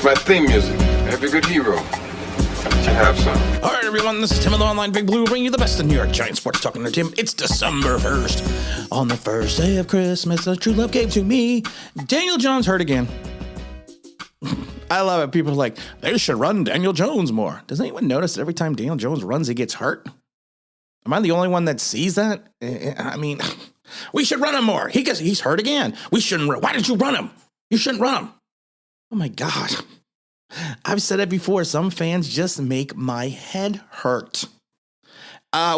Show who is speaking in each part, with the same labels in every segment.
Speaker 1: my theme music. Every good hero. Let you have some.
Speaker 2: All right, everyone, this is Tim of the Online Big Blue, bringing you the best of New York Giants sports talking to Tim. It's December 1st. On the first day of Christmas, the true love gave to me. Daniel Jones hurt again. I love it. People are like, they should run Daniel Jones more. Does anyone notice that every time Daniel Jones runs, he gets hurt? Am I the only one that sees that? I mean, we should run him more. He's hurt again. We shouldn't. Why didn't you run him? You shouldn't run him. Oh, my God. I've said it before. Some fans just make my head hurt.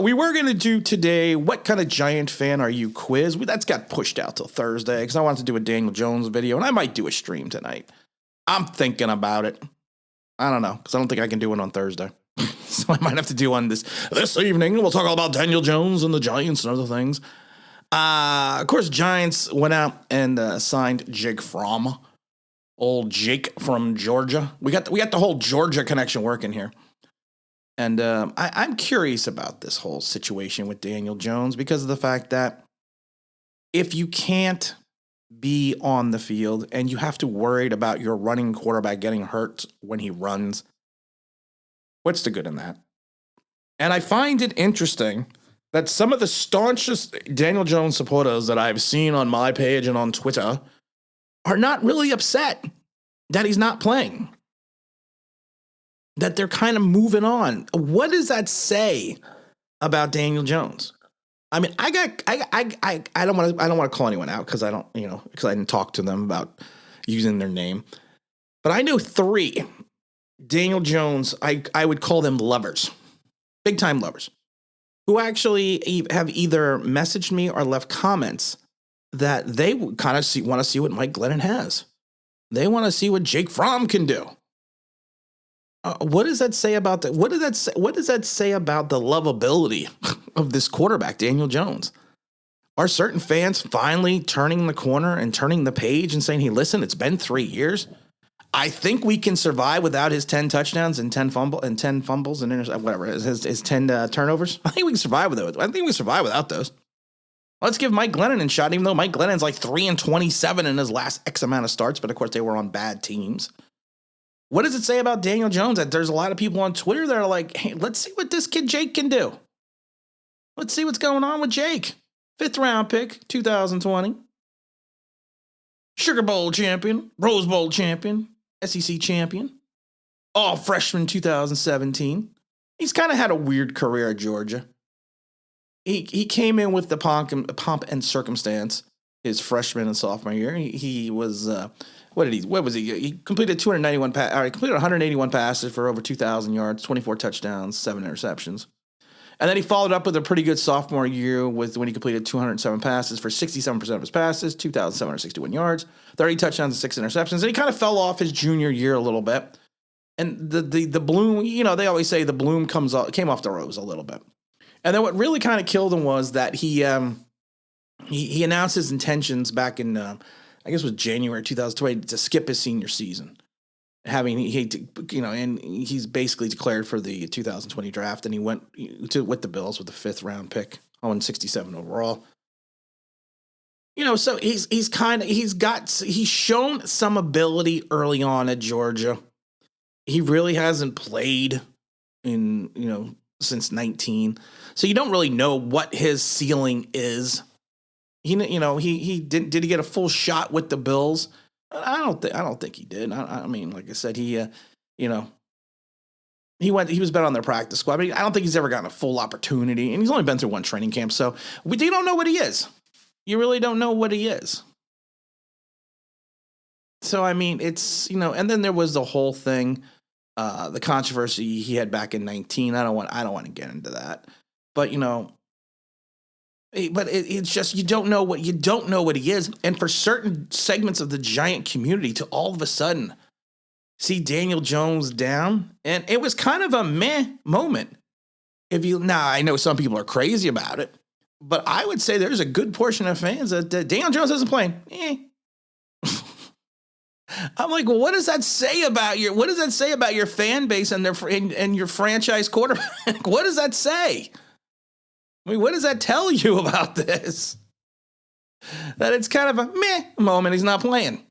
Speaker 2: We were going to do today, what kind of Giant fan are you quiz? That's got pushed out till Thursday because I wanted to do a Daniel Jones video, and I might do a stream tonight. I'm thinking about it. I don't know, because I don't think I can do it on Thursday. So I might have to do one this evening. We'll talk all about Daniel Jones and the Giants and other things. Of course, Giants went out and signed Jake Fromm. Old Jake from Georgia. We got the whole Georgia connection working here. And I'm curious about this whole situation with Daniel Jones because of the fact that if you can't be on the field and you have to worry about your running quarterback getting hurt when he runs, what's the good in that? And I find it interesting that some of the staunchest Daniel Jones supporters that I've seen on my page and on Twitter are not really upset that he's not playing, that they're kind of moving on. What does that say about Daniel Jones? I mean, I don't want to call anyone out because I didn't talk to them about using their name, but I know 3 Daniel Jones. I would call them lovers, big time lovers, who actually have either messaged me or left comments that they kind of want to see what Mike Glennon has. They want to see what Jake Fromm can do. What does that say about that? What does that say about the lovability of this quarterback, Daniel Jones? Are certain fans finally turning the corner and turning the page and saying, "Hey, listen, it's been 3 years. I think we can survive without his 10 touchdowns and 10 fumbles and whatever his 10 turnovers. I think we can survive with those. I think we can survive without those. Let's give Mike Glennon a shot, even though Mike Glennon's like 3-27 in his last X amount of starts, but of course they were on bad teams." What does it say about Daniel Jones that there's a lot of people on Twitter that are like, "Hey, let's see what this kid Jake can do. Let's see what's going on with Jake. 5th round pick, 2020. Sugar Bowl champion, Rose Bowl champion, SEC champion, all freshman 2017. He's kind of had a weird career at Georgia. He came in with the pomp and circumstance his freshman and sophomore year. He was what was he? He completed 181 passes for over 2,000 yards, 24 touchdowns, 7 interceptions. And then he followed up with a pretty good sophomore year when he completed 207 passes for 67% of his passes, 2,761 yards, 30 touchdowns and 6 interceptions. And he kind of fell off his junior year a little bit. And the bloom, they always say the bloom came off the rose a little bit. And then what really kind of killed him was that he announced his intentions back in I guess it was January 2020 to skip his senior season, and he's basically declared for the 2020 draft, and he went with the Bills with the 5th round pick, 167 overall. So he's shown some ability early on at Georgia. He really hasn't played since 19, so you don't really know what his ceiling is. He did he get a full shot with the Bills? I don't think he did. I mean, like I said, he was better on their practice squad. But I don't think he's ever gotten a full opportunity, and he's only been through one training camp, so you don't know what he is. You really don't know what he is. So I mean, it's and then there was the whole thing, the controversy he had back in 19. I don't want to get into that, but But it's just you don't know what he is, and for certain segments of the Giant community to all of a sudden see Daniel Jones down, and it was kind of a meh moment. I know some people are crazy about it, but I would say there's a good portion of fans that Daniel Jones isn't playing. I'm like, well, what does that say about your fan base and your franchise quarterback? What does that say? I mean, what does that tell you about this? That it's kind of a meh moment. He's not playing.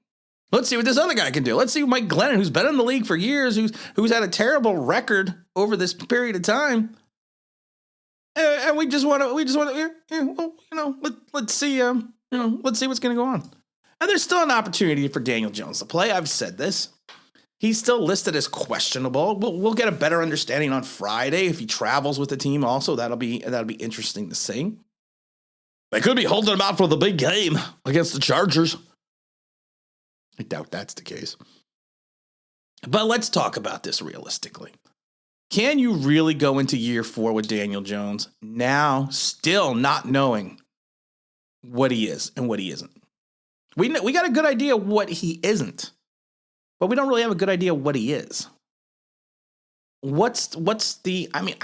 Speaker 2: Let's see what this other guy can do. Let's see Mike Glennon, who's been in the league for years, who's had a terrible record over this period of time. And we just want to, let's see, let's see what's going to go on. And there's still an opportunity for Daniel Jones to play. I've said this. He's still listed as questionable. We'll get a better understanding on Friday if he travels with the team. Also, that'll be interesting to see. They could be holding him out for the big game against the Chargers. I doubt that's the case. But let's talk about this realistically. Can you really go into year 4 with Daniel Jones now still not knowing what he is and what he isn't? We got a good idea what he isn't, but we don't really have a good idea what he is. What's the, I mean,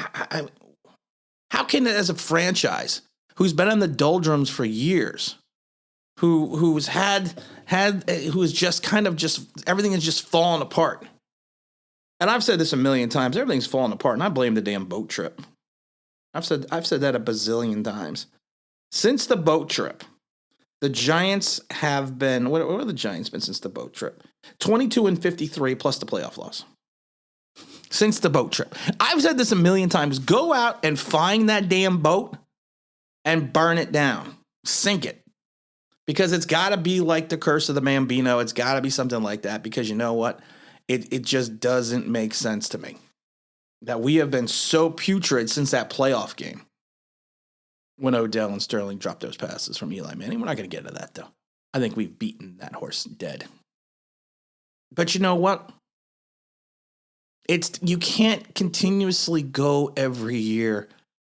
Speaker 2: how can it as a franchise who's been in the doldrums for years, who's just kind of everything is just falling apart. And I've said this a million times, everything's falling apart, and I blame the damn boat trip. I've said that a bazillion times. Since the boat trip, the Giants have been, what are the Giants been since the boat trip? 22-53 plus the playoff loss. Since the boat trip. I've said this a million times. Go out and find that damn boat and burn it down. Sink it. Because it's got to be like the curse of the Bambino. It's got to be something like that, because you know what? It just doesn't make sense to me that we have been so putrid since that playoff game when Odell and Sterling dropped those passes from Eli Manning. We're not going to get into that, though. I think we've beaten that horse dead. But you know what? You can't continuously go every year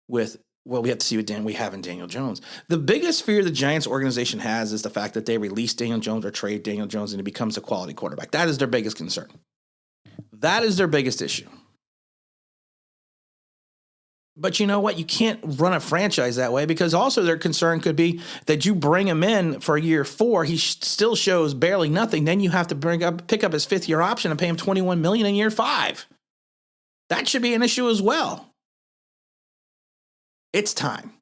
Speaker 2: with, well, we have to see what we have in Daniel Jones. The biggest fear the Giants organization has is the fact that they release Daniel Jones or trade Daniel Jones and he becomes a quality quarterback. That is their biggest concern. That is their biggest issue. But you know what? You can't run a franchise that way, because also their concern could be that you bring him in for year 4. He still shows barely nothing. Then you have to pick up his 5th-year option and pay him $21 million in year 5. That should be an issue as well. It's time.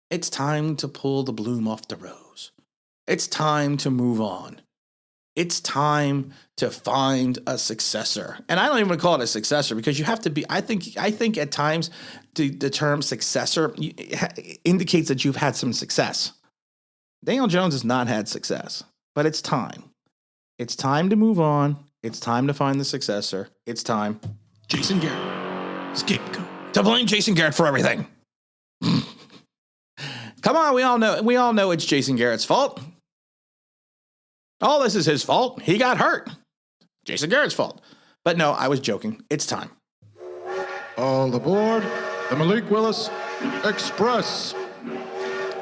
Speaker 2: It's time to pull the bloom off the rose. It's time to move on. It's time to find a successor. And I don't even call it a successor, because you have to be, I think at times the term successor indicates that you've had some success. Daniel Jones has not had success, but it's time. It's time to move on. It's time to find the successor. It's time. Jason Garrett, scapegoat. To blame Jason Garrett for everything. Come on, we all know it's Jason Garrett's fault. All this is his fault. He got hurt. Jason Garrett's fault. But no, I was joking. It's time.
Speaker 3: All aboard the Malik Willis Express.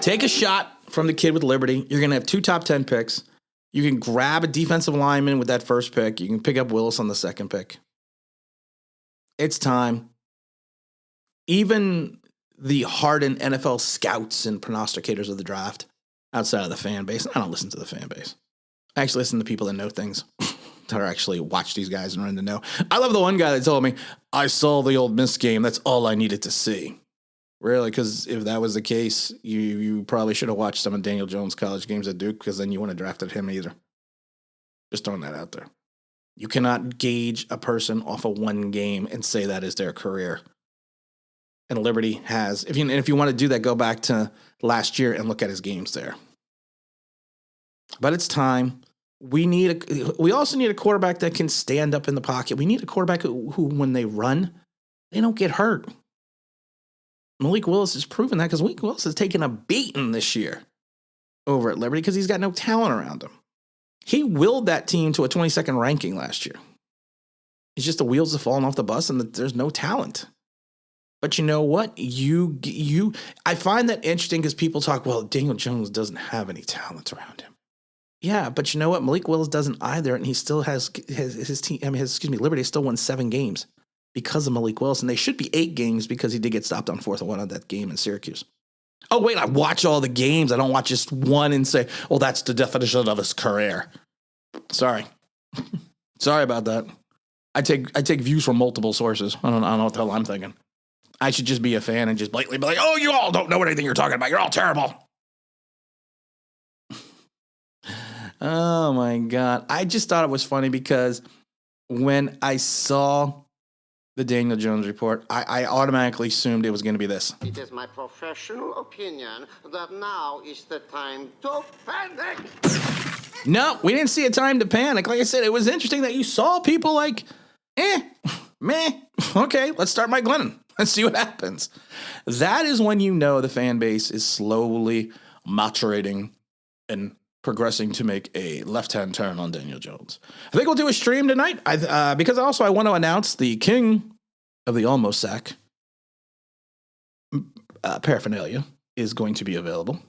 Speaker 2: Take a shot from the kid with Liberty. You're going to have 2 top 10 picks. You can grab a defensive lineman with that first pick. You can pick up Willis on the second pick. It's time. Even the hardened NFL scouts and prognosticators of the draft outside of the fan base, I don't listen to the fan base. I actually listen to people that know things, that actually watch these guys and are in the know. I love the one guy that told me, I saw the Ole Miss game. That's all I needed to see. Really? Because if that was the case, you probably should have watched some of Daniel Jones' college games at Duke, because then you wouldn't have drafted him either. Just throwing that out there. You cannot gauge a person off of one game and say that is their career. And Liberty has, if you want to do that, go back to last year and look at his games there. But it's time. We also need a quarterback that can stand up in the pocket. We need a quarterback who when they run, they don't get hurt. Malik Willis has proven that, because Malik Willis has taken a beating this year over at Liberty because he's got no talent around him. He willed that team to a 22nd ranking last year. It's just the wheels have fallen off the bus and there's no talent. But you know what? I find that interesting because people talk, well, Daniel Jones doesn't have any talent around him. Yeah, but you know what? Malik Willis doesn't either, and he still has his team. Liberty still won 7 games because of Malik Willis, and they should be 8 games because he did get stopped on 4th and 1 on that game in Syracuse. Oh wait, I watch all the games. I don't watch just one and say, "Oh, that's the definition of his career." Sorry, sorry about that. I take views from multiple sources. I don't know what the hell I'm thinking. I should just be a fan and just blatantly be like, "Oh, you all don't know anything you're talking about. You're all terrible." Oh my God. I just thought it was funny because when I saw the Daniel Jones report, I automatically assumed it was going to be this.
Speaker 4: It is my professional opinion that now is the time to panic.
Speaker 2: No, we didn't see a time to panic. Like I said, it was interesting that you saw people like, meh, okay, let's start Mike Glennon. Let's see what happens. That is when you know the fan base is slowly maturating and progressing to make a left-hand turn on Daniel Jones. I think we'll do a stream tonight because also I want to announce the king of the almost sack paraphernalia is going to be available.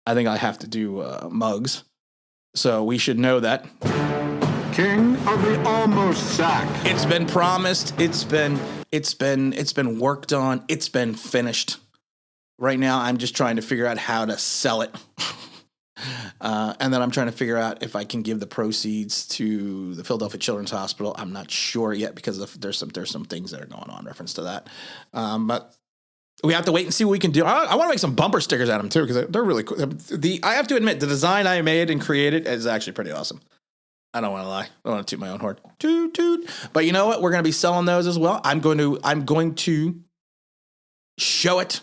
Speaker 2: I think I have to do mugs, so we should know that.
Speaker 3: King of the almost sack.
Speaker 2: It's been promised. It's been worked on. It's been finished. Right now, I'm just trying to figure out how to sell it. And then I'm trying to figure out if I can give the proceeds to the Philadelphia Children's Hospital. I'm not sure yet because there's some things that are going on in reference to that. But we have to wait and see what we can do. I want to make some bumper stickers out of them too because they're really cool. I have to admit, the design I made and created is actually pretty awesome. I don't want to lie. I don't want to toot my own horn. Toot, toot. But you know what? We're going to be selling those as well. I'm going to show it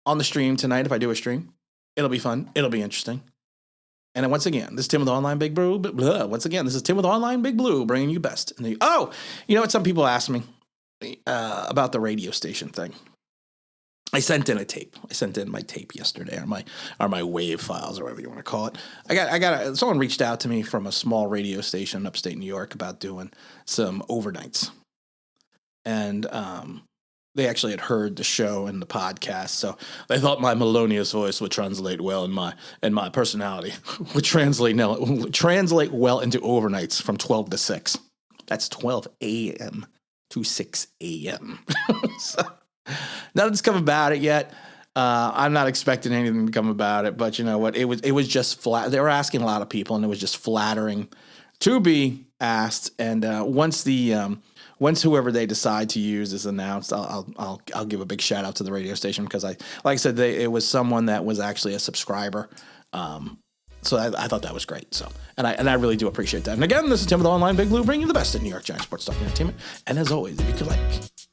Speaker 2: on the stream tonight if I do a stream. It'll be fun. It'll be interesting. And then once again, this is Tim with Online Big Blue. Once again, this is Tim with Online Big Blue, bringing you best. You know what? Some people ask me about the radio station thing. I sent in a tape. I sent in my tape yesterday, or my wave files, or whatever you want to call it. Someone reached out to me from a small radio station in upstate New York about doing some overnights, and they actually had heard the show and the podcast, so they thought my melodious voice would translate well, and my personality would translate well into overnights from 12 to 6. That's 12 a.m. to 6 a.m. So, nothing's come about it yet. I'm not expecting anything to come about it, but you know what? It was just flat. They were asking a lot of people, and it was just flattering to be asked. And once whoever they decide to use is announced, I'll give a big shout out to the radio station because like I said, it was someone that was actually a subscriber. So I thought that was great. So and I really do appreciate that. And again, this is Tim with Online Big Blue, bringing you the best in New York Giants sports talk and entertainment. And as always, if you could like,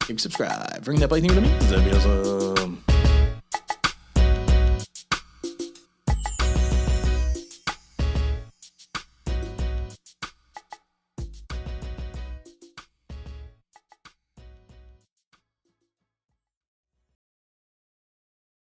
Speaker 2: you can subscribe, ring that bell thing to me. That'd be awesome.